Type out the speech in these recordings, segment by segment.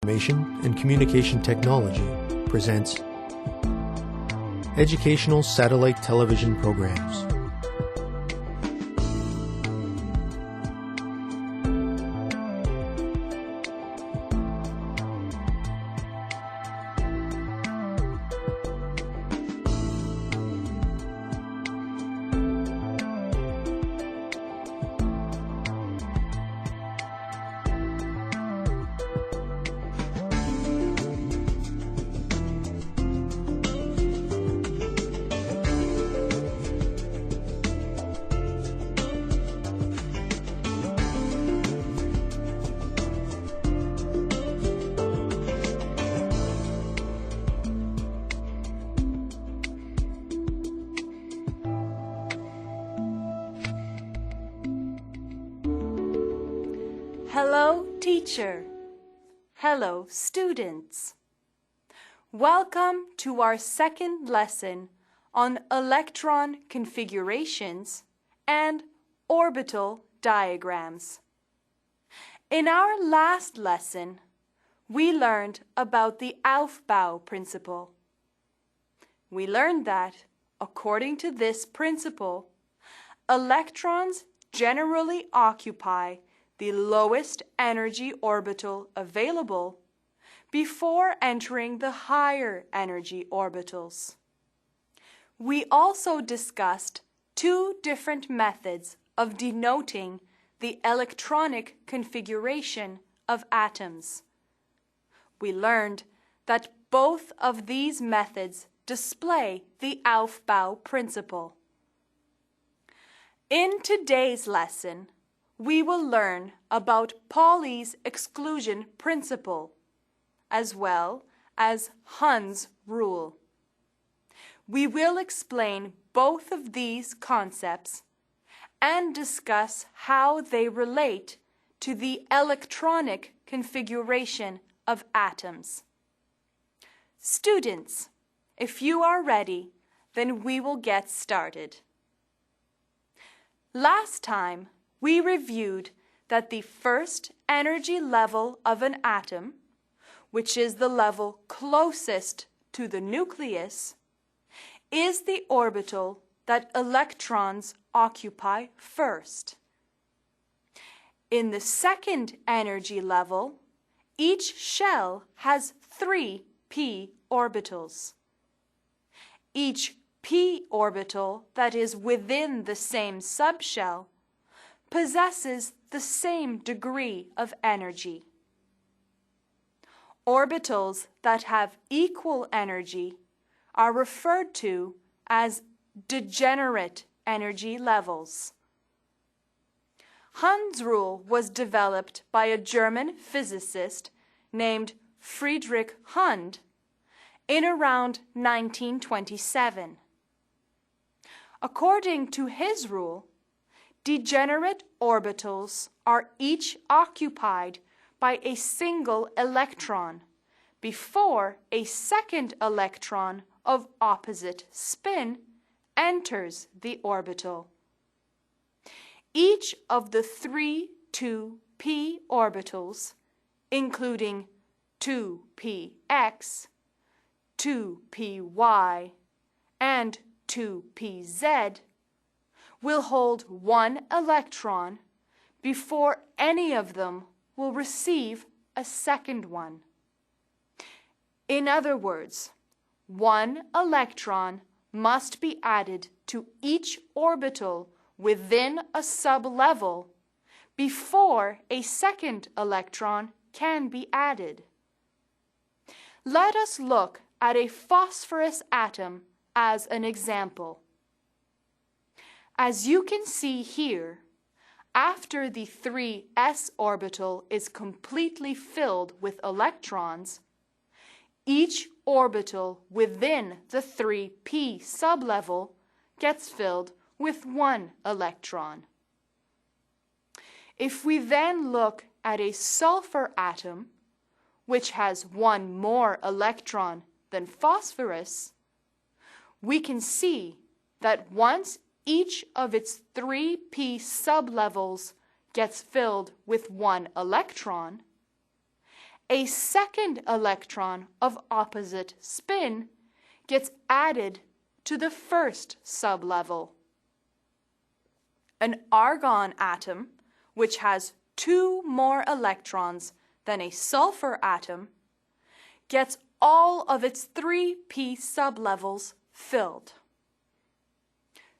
Information and Communication Technology presents Educational Satellite Television Programs. Hello, teacher. Hello, students. Welcome to our second lesson on electron configurations and orbital diagrams. In our last lesson, we learned about the Aufbau principle. We learned that, according to this principle, electrons generally occupy the lowest energy orbital available before entering the higher energy orbitals. We also discussed two different methods of denoting the electronic configuration of atoms. We learned that both of these methods display the Aufbau principle. In today's lesson, we will learn about Pauli's exclusion principle, as well as Hund's rule. We will explain both of these concepts and discuss how they relate to the electronic configuration of atoms. Students, if you are ready, then we will get started. Last time, we reviewed that the first energy level of an atom, which is the level closest to the nucleus, is the orbital that electrons occupy first. In the second energy level, each shell has 3 p orbitals. Each p orbital that is within the same subshell possesses the same degree of energy. Orbitals that have equal energy are referred to as degenerate energy levels. Hund's rule was developed by a German physicist named Friedrich Hund in around 1927. According to his rule, degenerate orbitals are each occupied by a single electron before a second electron of opposite spin enters the orbital. Each of the 3 2p orbitals, including 2px, 2py, and 2pz, will hold one electron before any of them will receive a second one. In other words, one electron must be added to each orbital within a sublevel before a second electron can be added. Let us look at a phosphorus atom as an example. As you can see here, after the 3s orbital is completely filled with electrons, each orbital within the 3p sublevel gets filled with 1 electron. If we then look at a sulfur atom, which has 1 more electron than phosphorus, we can see that once each of its 3p sublevels gets filled with 1 electron, a second electron of opposite spin gets added to the first sublevel. An argon atom, which has 2 more electrons than a sulfur atom, gets all of its 3p sublevels filled.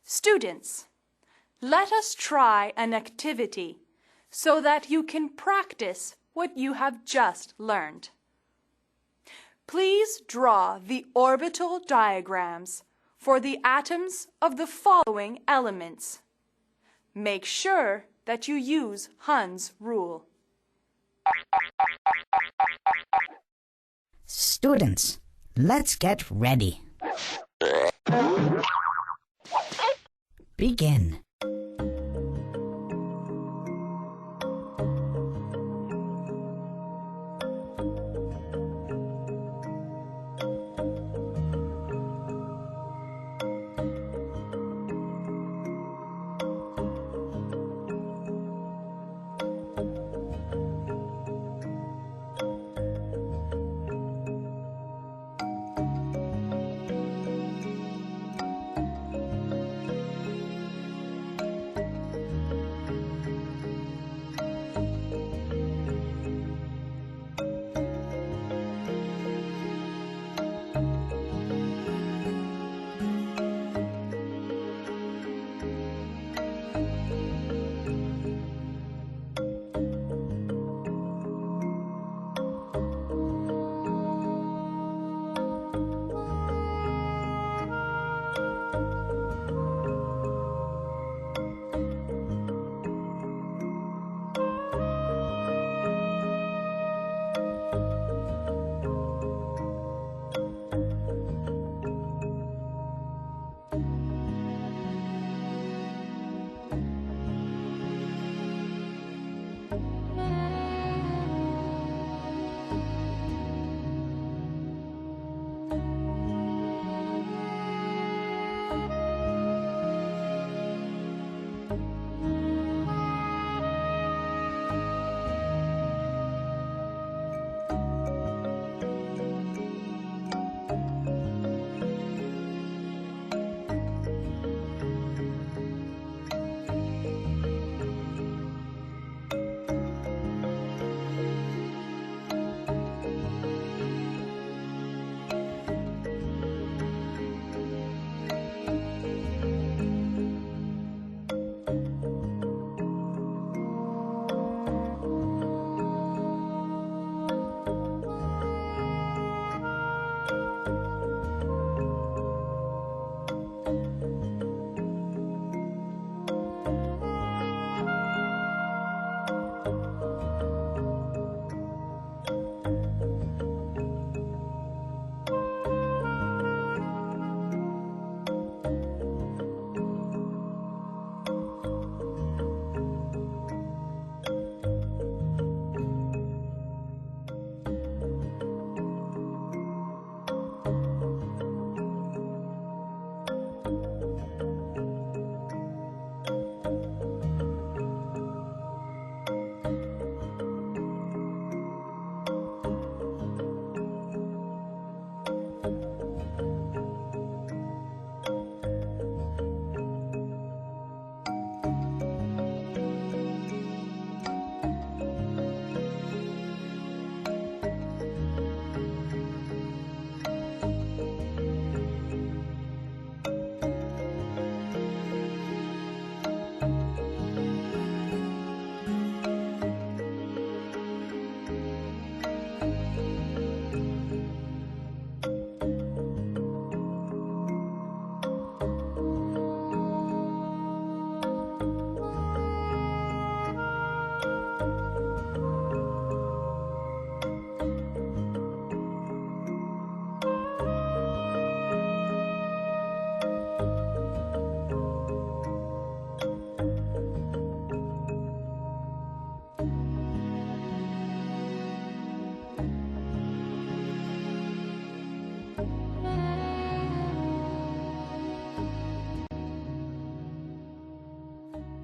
Students, let us try an activity so that you can practice what you have just learned. Please draw the orbital diagrams for the atoms of the following elements. Make sure that you use Hund's rule. Students, let's get ready. Begin.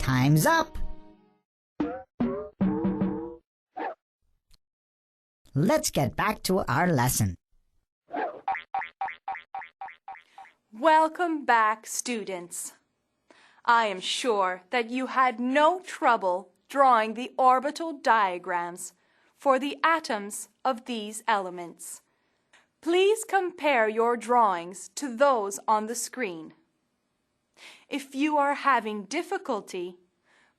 Time's up. let's get back to our lesson. Welcome back, students. I am sure that you had no trouble drawing the orbital diagrams for the atoms of these elements. Please compare your drawings to those on the screen. If you are having difficulty,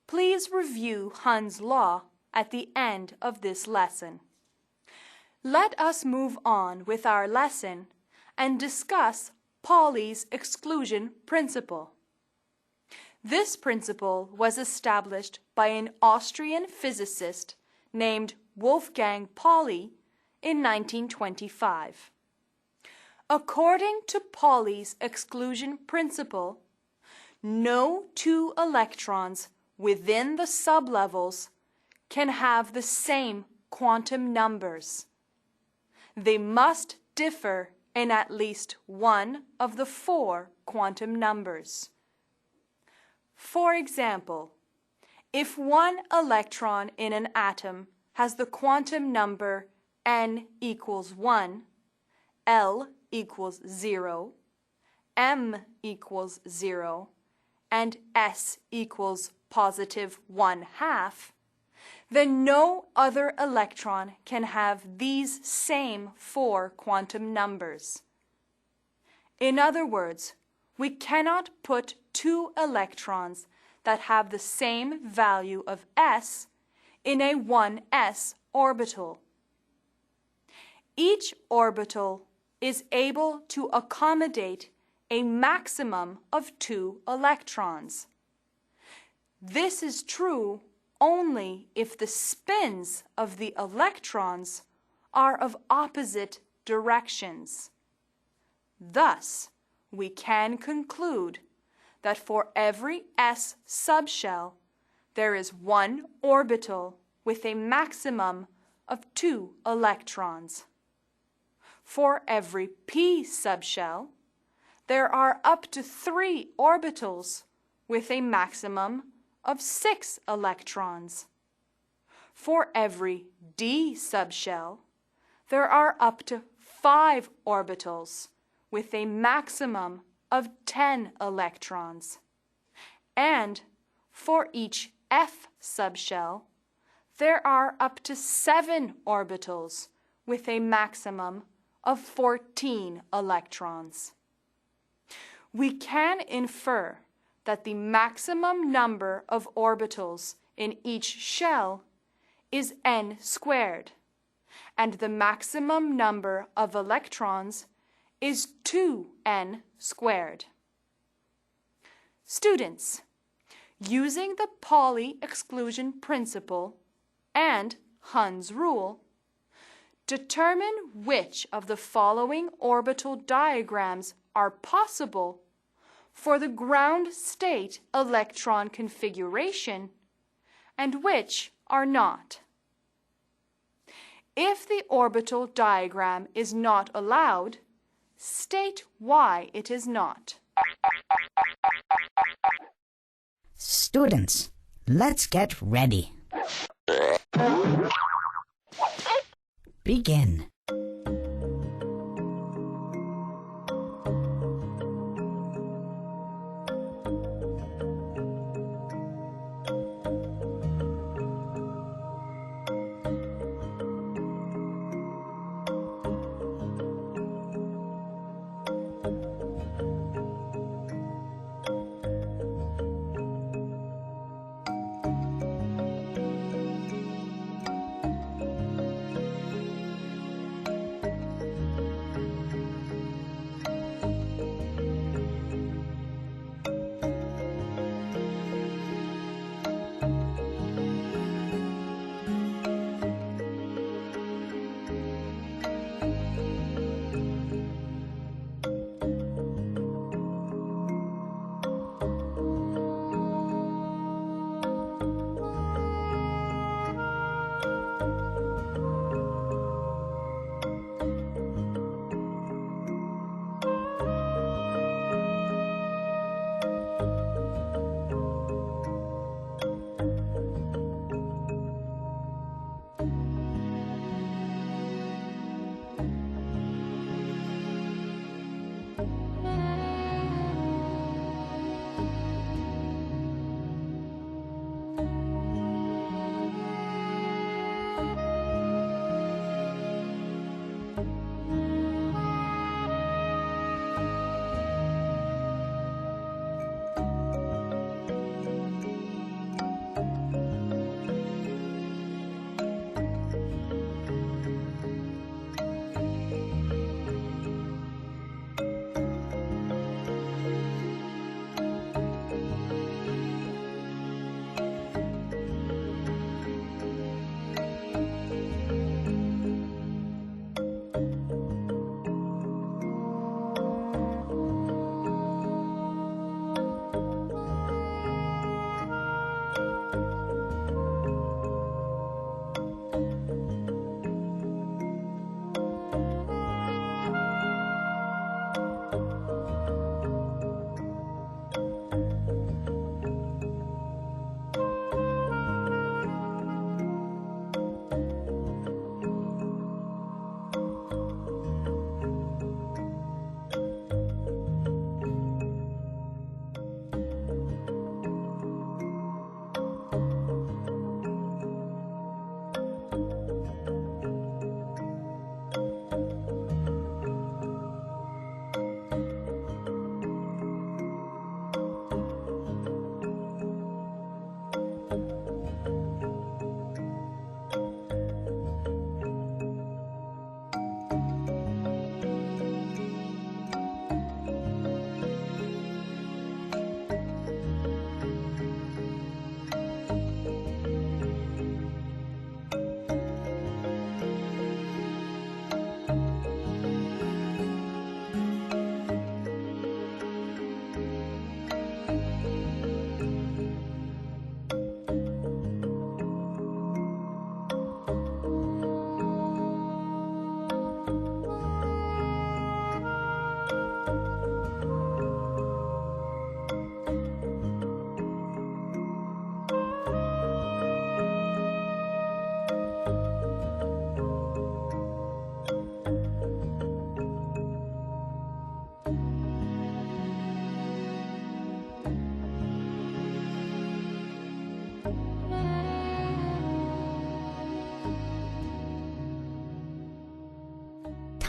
please review Hund's law at the end of this lesson. Let us move on with our lesson and discuss Pauli's exclusion principle. This principle was established by an Austrian physicist named Wolfgang Pauli in 1925. According to Pauli's exclusion principle, no two electrons within the sublevels can have the same quantum numbers. They must differ in at least one of the 4 quantum numbers. For example, if one electron in an atom has the quantum number n equals 1, L equals 0, M equals 0, and S equals positive 1/2, then no other electron can have these same 4 quantum numbers. In other words, we cannot put 2 electrons that have the same value of S in a 1s orbital. Each orbital is able to accommodate a maximum of 2 electrons. This is true only if the spins of the electrons are of opposite directions. Thus, we can conclude that for every s subshell, there is one orbital with a maximum of 2 electrons. For every p subshell, there are up to 3 orbitals with a maximum of 6 electrons. For every d subshell, there are up to 5 orbitals with a maximum of 10 electrons. And for each f subshell, there are up to 7 orbitals with a maximum of 14 electrons. We can infer that the maximum number of orbitals in each shell is n squared, and the maximum number of electrons is 2n squared. Students, using the Pauli exclusion principle and Hund's rule, determine which of the following orbital diagrams are possible for the ground state electron configuration and which are not. If the orbital diagram is not allowed, state why it is not. Students, let's get ready. Begin.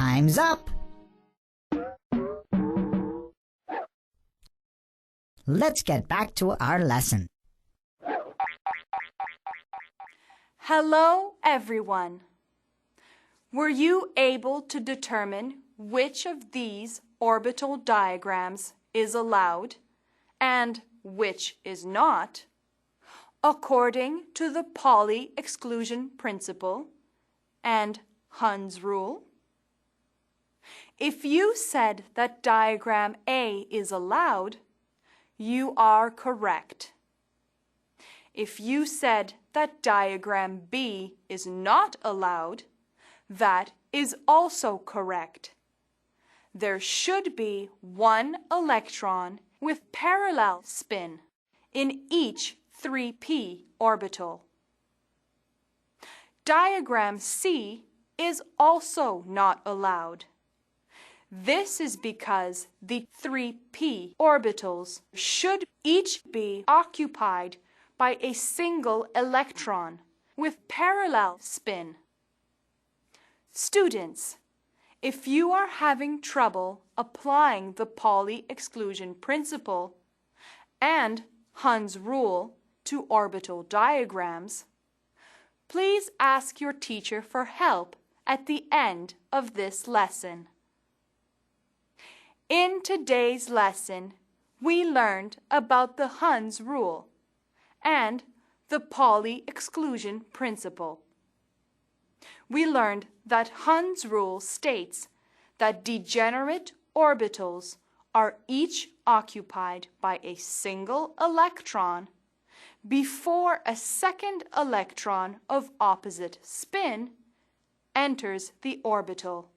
Time's up! Let's get back to our lesson. Hello, everyone. Were you able to determine which of these orbital diagrams is allowed and which is not, according to the Pauli exclusion principle and Hund's rule? If you said that diagram A is allowed, you are correct. If you said that diagram B is not allowed, that is also correct. There should be one electron with parallel spin in each 3p orbital. Diagram C is also not allowed. This is because the 3p orbitals should each be occupied by a single electron with parallel spin. Students, if you are having trouble applying the Pauli exclusion principle and Hund's rule to orbital diagrams, please ask your teacher for help at the end of this lesson. In today's lesson, we learned about the Hund's rule and the Pauli exclusion principle. We learned that Hund's rule states that degenerate orbitals are each occupied by a single electron before a second electron of opposite spin enters the orbital.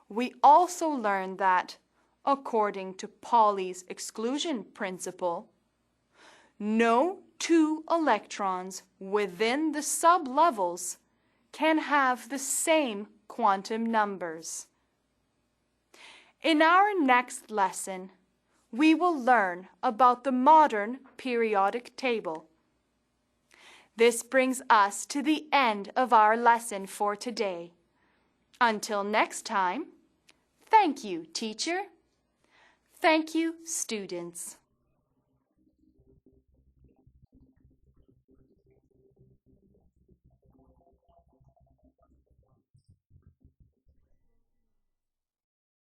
We also learned that, according to Pauli's exclusion principle, no two electrons within the sublevels can have the same quantum numbers. In our next lesson, we will learn about the modern periodic table. This brings us to the end of our lesson for today. Until next time, thank you, teacher. Thank you, students.